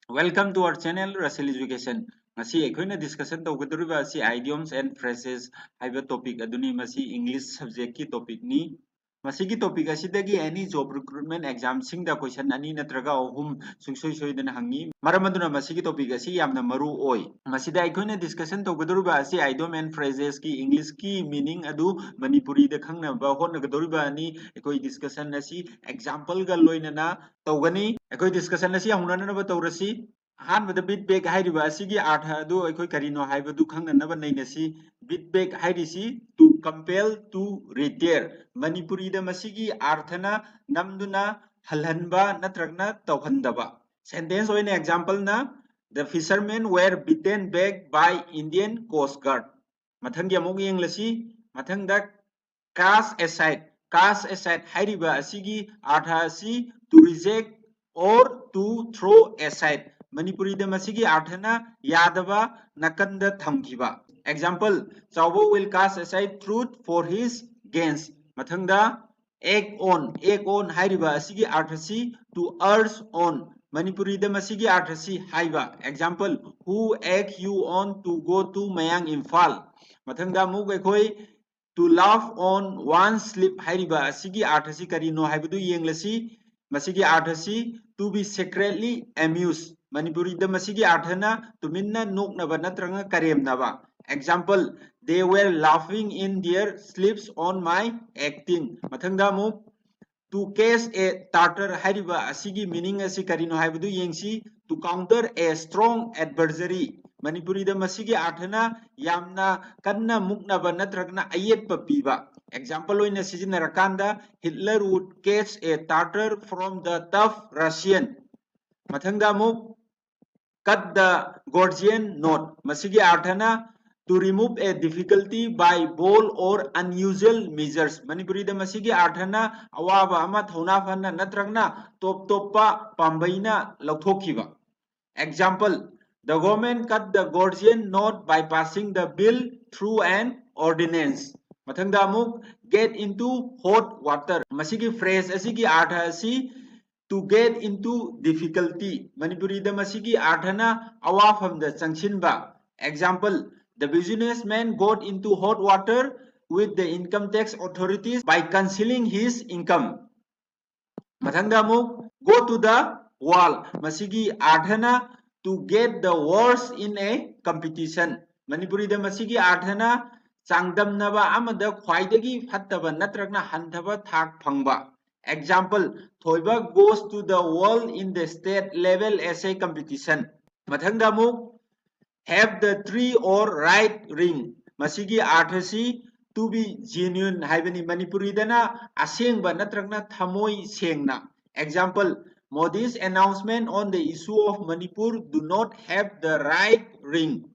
Welcome to our channel Rasil Education. Masi ekhoina discussion tawgaduriba asi idioms and phrases haiba topic aduni masi English subject ki topic ni. Masigi topic asidagi any job recruitment exam singda question ani natraga ahum sungsoi soidana hangi. Maramaduna masigi topic asi yamna maru oi. Masida ekhoina discussion tawgaduriba asi idiom and phrases ki English ki meaning adu Manipuri da khangna ba hotnagaduriba ani ekoi discussion asi example ga loinana tawgani. Ekoi discussion asi hunana ba tawrasi. Ahmad beat back अर्थ अदु अखोई करिनो हाइबदु खंगनबा Nancy beat back हाइरिसी to compel to retire Manipuri द मसीगी अर्थना नमदुना हलहनबा नत्रगना तौहनदबा सेंटेंस ओइन एग्जांपल ना the fisherman were beaten back by Indian coast guard मथंगी अमुक येंगलसी मथंगदा कास्ट एसाइड हाइरिबा असीगी अर्थ असी to reject or to throw aside Manipuri da masigi arthana yadaba nakanda thamkiba. Example, Chaubo will cast aside truth for his gains. Mathangda egg on hairiba asigi arthasi to urge on. Manipuri da masigi arthasi haiba. Example, who egg you on to go to Mayang Imphal. Mathangda mug ekoi to laugh on one slip hairiba asigi arthasi karino haibadu yenglasi masigi arthasi to be secretly amused. Manipuri da masigi arthana tuminna noknaba natranga karemnaba. Example, they were laughing in their sleeps on my acting. Mathangda mu to case a tartar hariba asigi meaning asi karino haibadu yengsi to counter a strong adversary. Manipuri da masigi arthana yamna kanna muknaba natragna ayetpa piba. Example oina sizinnarakanda Hitler would catch a tartar from the tough Russian. Mathangda muk cut the Gordian knot. Masigi arthana to remove a difficulty by bold or unusual measures. Manipuri da masigi arthana awaba ama thauna fanna natragna top topa pambaina lauthokiba. Example, the government cut the Gordian knot by passing the bill through an ordinance. Mathangda amuk get into hot water. Masigi phrase asigi artha asi to get into difficulty. Manipuri da masigi arthana awafam da changshinba. Example, the businessman got into hot water with the income tax authorities by concealing his income. Mathangda amuk go to the wall. Masigi arthana to get the worst in a competition. Manipuri da masigi arthana changdamnaba amada khwaidagi phattaba natragna hanthaba thak phangba. Example, Thoiba goes to the world in the state level essay competition. Mathangda amuk have the tree or right ring. Masigi arthasi to be genuine haibani Manipuri dana asengba natragna thamoi sengna. Example, Modi's announcement on the issue of Manipur do not have the right ring.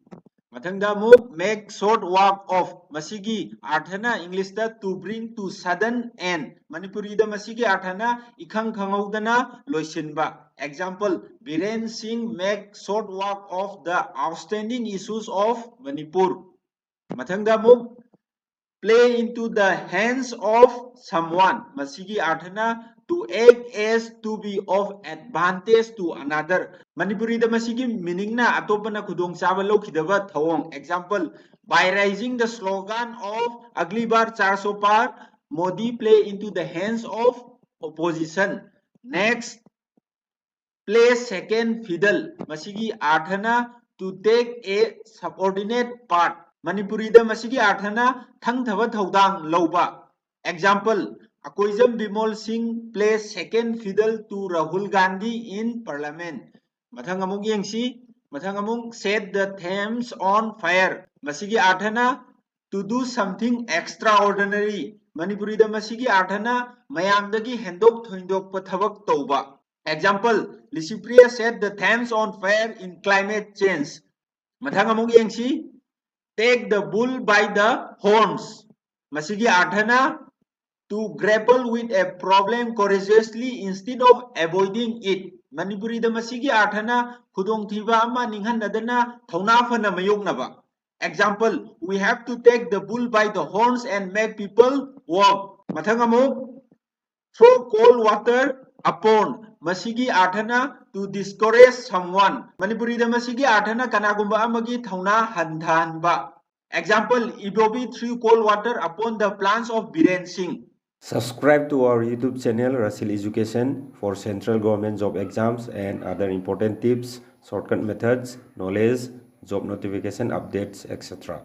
Mathangda move make short work of masigi arthana English da to bring to sudden end. Manipuri da masigi arthana ikhang khangaudana loisinba. Example, Biren Singh make short work of the outstanding issues of Manipur. Mathangda move play into the hands of someone. Masigi arthana to act as to be of advantage to another. Manipuri da masigi meaning na atopana kudong chaba lokidaba thawong. Example, by raising the slogan of Agniveer 400 par, Modi play into the hands of opposition. Next, play second fiddle. Masigi arthana to take a subordinate part. Manipuri da masigi arthana thangthaba thaudang lauba. Example, Akoizam Bimol Singh plays second fiddle to Rahul Gandhi in parliament. Mathang amung yengsi, mathang amung set the Thames on fire. Masigi arthana to do something extraordinary. Manipuri da masigi arthana mayamdagi hendok thoindok pathabak tauba. Example, Lysipriya set the Thames on fire in climate change. Mathang amung yengsi, take the bull by the horns. Masigi arthana to grapple with a problem courageously instead of avoiding it. Manipuri da masigi arthana khudong thiba ama ninghanadana thauna fana mayoknaba. Example, we have to take the bull by the horns and make people walk. Mathang amuk throw cold water upon. masigi arthana to discourage someone. Manipuri da masigi arthana kanagumba amagi thauna handhanba. Example, Ibobi threw cold water upon the plants of Biren Singh. Subscribe to our YouTube channel Rasil Education for central government job exams and other important tips, shortcut methods, knowledge, job notification updates, etc.